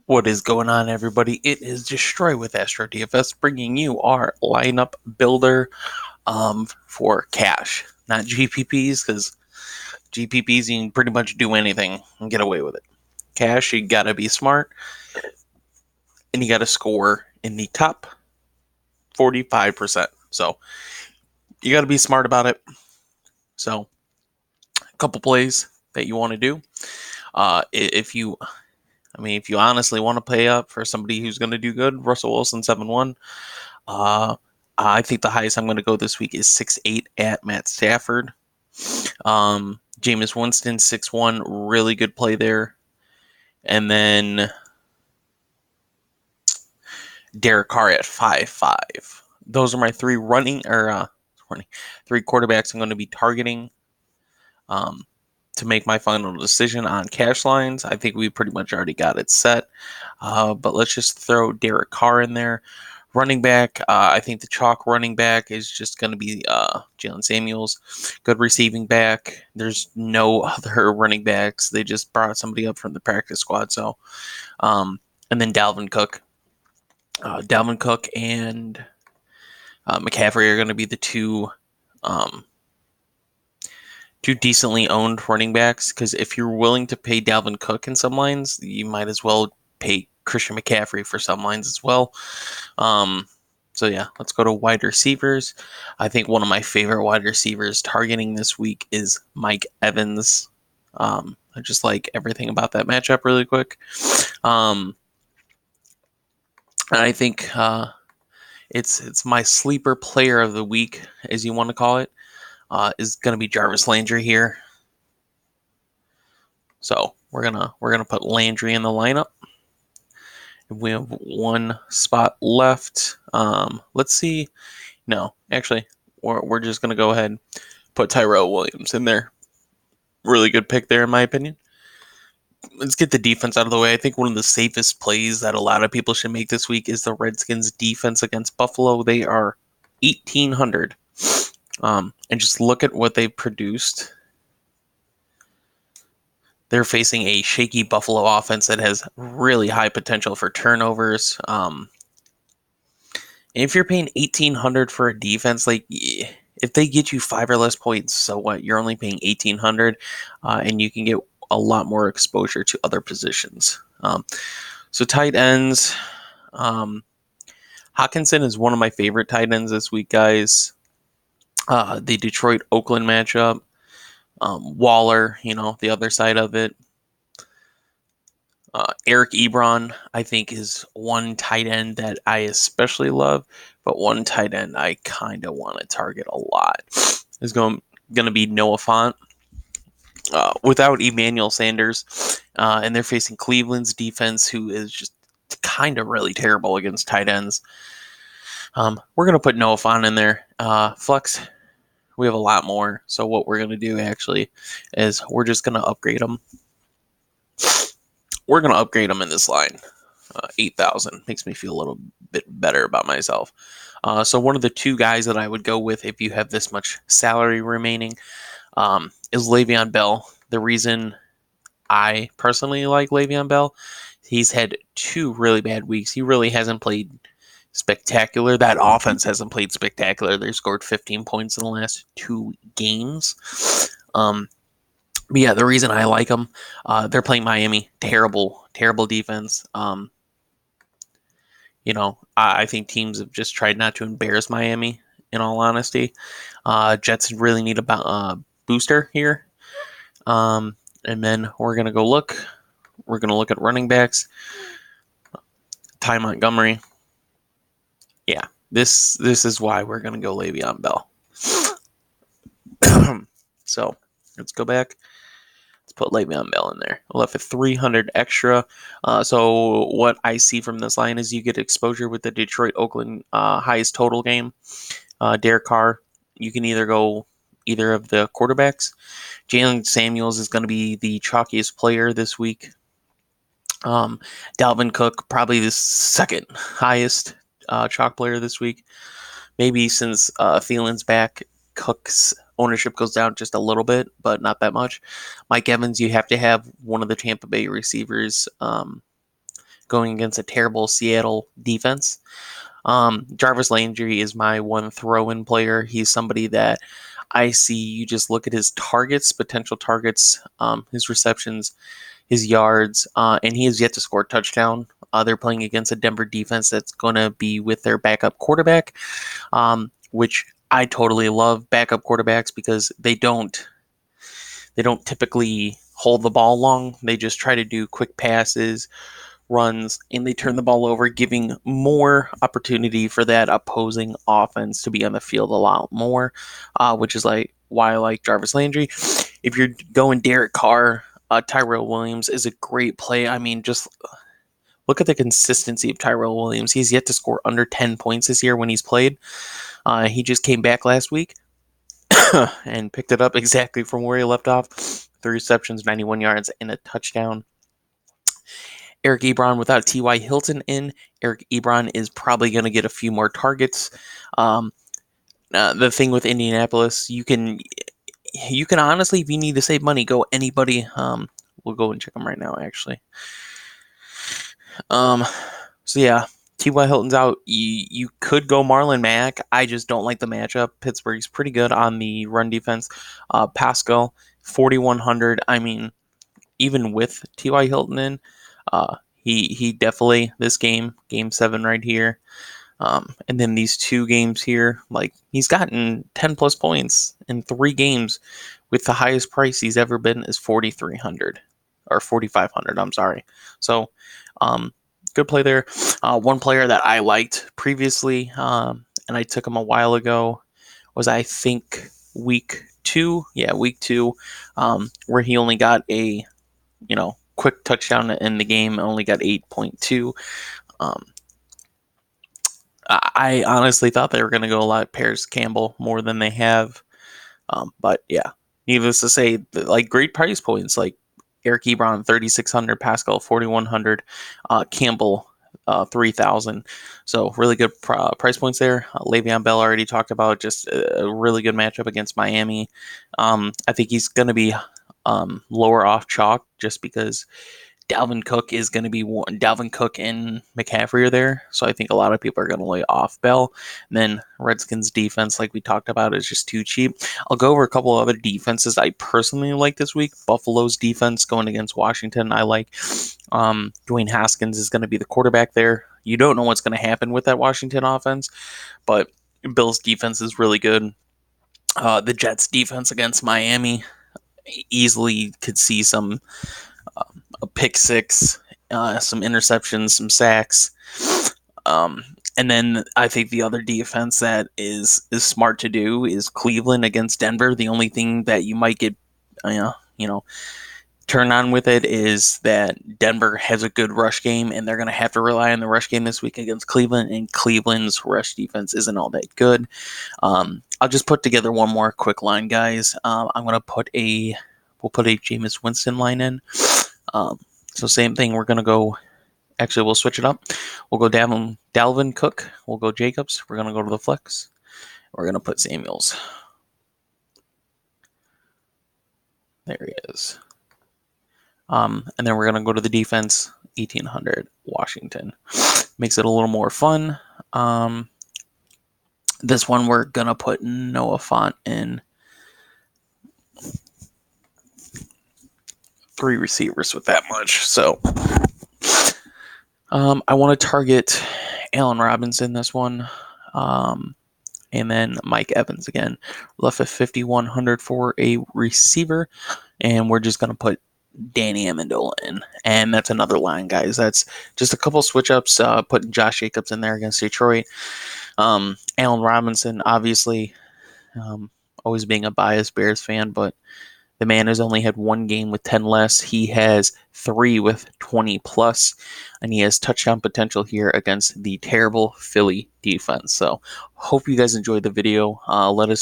What is going on, everybody? It is Destroy with Astro DFS, bringing you our lineup builder for cash, not GPPs, because GPPs you can pretty much do anything and get away with it. Cash, you gotta be smart, and you gotta score in the top 45%. So you gotta be smart about it. So a couple plays that you want to do. If you honestly want to pay up for somebody who's going to do good, Russell Wilson 7-1. I think the highest I'm going to go this week is 6-8 at Matt Stafford. Jameis Winston 6-1, really good play there. And then Derek Carr at 5-5. Those are my three three quarterbacks I'm going to be targeting to make my final decision on cash lines. I think we pretty much already got it set. But let's just throw Derek Carr in there. Running back, I think the chalk running back is just going to be Jalen Samuels. Good receiving back. There's no other running backs. They just brought somebody up from the practice squad. So, and then Dalvin Cook. Dalvin Cook and McCaffrey are going to be the two decently owned running backs. Because if you're willing to pay Dalvin Cook in some lines, you might as well pay Christian McCaffrey for some lines as well. So yeah, let's go to wide receivers. I think one of my favorite wide receivers targeting this week is Mike Evans. I just like everything about that matchup really quick. I think it's my sleeper player of the week, as you want to call it, is going to be Jarvis Landry here. So we're gonna put Landry in the lineup. We have one spot left. Let's see. No, actually, we're just going to go ahead and put Tyrell Williams in there. Really good pick there, in my opinion. Let's get the defense out of the way. I think one of the safest plays that a lot of people should make this week is the Redskins' defense against Buffalo. They are 1,800. And just look at what they've produced. They're facing a shaky Buffalo offense that has really high potential for turnovers. And if you're paying 1,800 for a defense, like if they get you 5 or less points, so what? You're only paying 1,800, and you can get a lot more exposure to other positions. So tight ends, Hawkinson is one of my favorite tight ends this week, guys. The Detroit-Oakland matchup. Waller, the other side of it. Eric Ebron, I think, is one tight end that I especially love, but one tight end I kind of want to target a lot is going to be Noah Fant. Without Emmanuel Sanders, and they're facing Cleveland's defense, who is just kind of really terrible against tight ends. We're going to put Noah Fant in there. Flex, we have a lot more. So what we're going to do actually is we're just going to upgrade them. We're going to upgrade them in this line. 8,000 makes me feel a little bit better about myself. So one of the two guys that I would go with if you have this much salary remaining is Le'Veon Bell. The reason I personally like Le'Veon Bell, he's had 2 really bad weeks. He really hasn't played spectacular. That offense hasn't played spectacular. They scored 15 points in the last 2 games. But yeah, the reason I like them, they're playing Miami. Terrible defense. I think teams have just tried not to embarrass Miami, in all honesty. Jets really need a booster here. And then we're going to go look. We're going to look at running backs. Ty Montgomery. Yeah, this is why we're going to go Le'Veon Bell. So let's go back. Let's put Le'Veon Bell in there. We'll have a 300 extra. So what I see from this line is you get exposure with the Detroit-Oakland highest total game. Derek Carr, you can either go either of the quarterbacks. Jalen Samuels is going to be the chalkiest player this week. Dalvin Cook, probably the second highest chalk player this week. Maybe since Thielen's back, Cook's ownership goes down just a little bit, but not that much. Mike Evans, you have to have one of the Tampa Bay receivers going against a terrible Seattle defense. Jarvis Landry is my one throw-in player. He's somebody that I see. You just look at his targets, potential targets, his receptions, his yards, and he has yet to score a touchdown. They're playing against a Denver defense that's going to be with their backup quarterback, which I totally love backup quarterbacks because they don't typically hold the ball long. They just try to do quick passes, runs, and they turn the ball over, giving more opportunity for that opposing offense to be on the field a lot more, which is like why I like Jarvis Landry. If you're going Derek Carr, Tyrell Williams is a great play. I mean, just look at the consistency of Tyrell Williams. He's yet to score under 10 points this year when he's played. He just came back last week and picked it up exactly from where he left off. 3 receptions, 91 yards, and a touchdown. Eric Ebron without T.Y. Hilton in. Eric Ebron is probably going to get a few more targets. The thing with Indianapolis, you can honestly, if you need to save money, go anybody. We'll go and check them right now, actually. So yeah, T.Y. Hilton's out. You could go Marlon Mack. I just don't like the matchup. Pittsburgh's pretty good on the run defense. Pascal, 4,100. I mean, even with T.Y. Hilton in, he definitely, this game 7 right here. And then these 2 games here, like he's gotten 10 plus points in 3 games with the highest price he's ever been is 4,300 or 4,500. I'm sorry. So, good play there. One player that I liked previously, and I took him a while ago, was I think week 2. Yeah, week 2, where he only got a, quick touchdown in the game, only got 8.2. I honestly thought they were going to go a lot Paris Campbell more than they have. But yeah, needless to say, like great price points, like Eric Ebron, 3,600, Pascal, 4,100, Campbell, 3,000. So really good price points there. Le'Veon Bell already talked about, just a really good matchup against Miami. I think he's going to be lower off chalk just because Dalvin Cook is going to be one. Dalvin Cook and McCaffrey are there, so I think a lot of people are going to lay off Bell. And then Redskins defense, like we talked about, is just too cheap. I'll go over a couple of other defenses I personally like this week. Buffalo's defense going against Washington, I like. Dwayne Haskins is going to be the quarterback there. You don't know what's going to happen with that Washington offense, but Bill's defense is really good. The Jets defense against Miami easily could see some a pick 6, some interceptions, some sacks. And then I think the other defense that is smart to do is Cleveland against Denver. The only thing that you might get, turn on with it is that Denver has a good rush game, and they're going to have to rely on the rush game this week against Cleveland, and Cleveland's rush defense isn't all that good. I'll just put together one more quick line, guys. I'm going to put we'll put a Jameis Winston line in. So same thing, we're going to go, actually we'll switch it up. We'll go Dalvin Cook, we'll go Jacobs, we're going to go to the flex, we're going to put Samuels. There he is. And then we're going to go to the defense, 1,800, Washington. Makes it a little more fun. This one we're going to put Noah Fant in. 3 receivers with that much. So I want to target Allen Robinson this one. And then Mike Evans again. Left at 5,100 for a receiver. And we're just going to put Danny Amendola in. And that's another line, guys. That's just a couple switch ups, putting Josh Jacobs in there against Detroit. Allen Robinson, obviously, always being a biased Bears fan, but the man has only had 1 game with 10 less. He has 3 with 20 plus, and he has touchdown potential here against the terrible Philly defense. So hope you guys enjoyed the video. Let us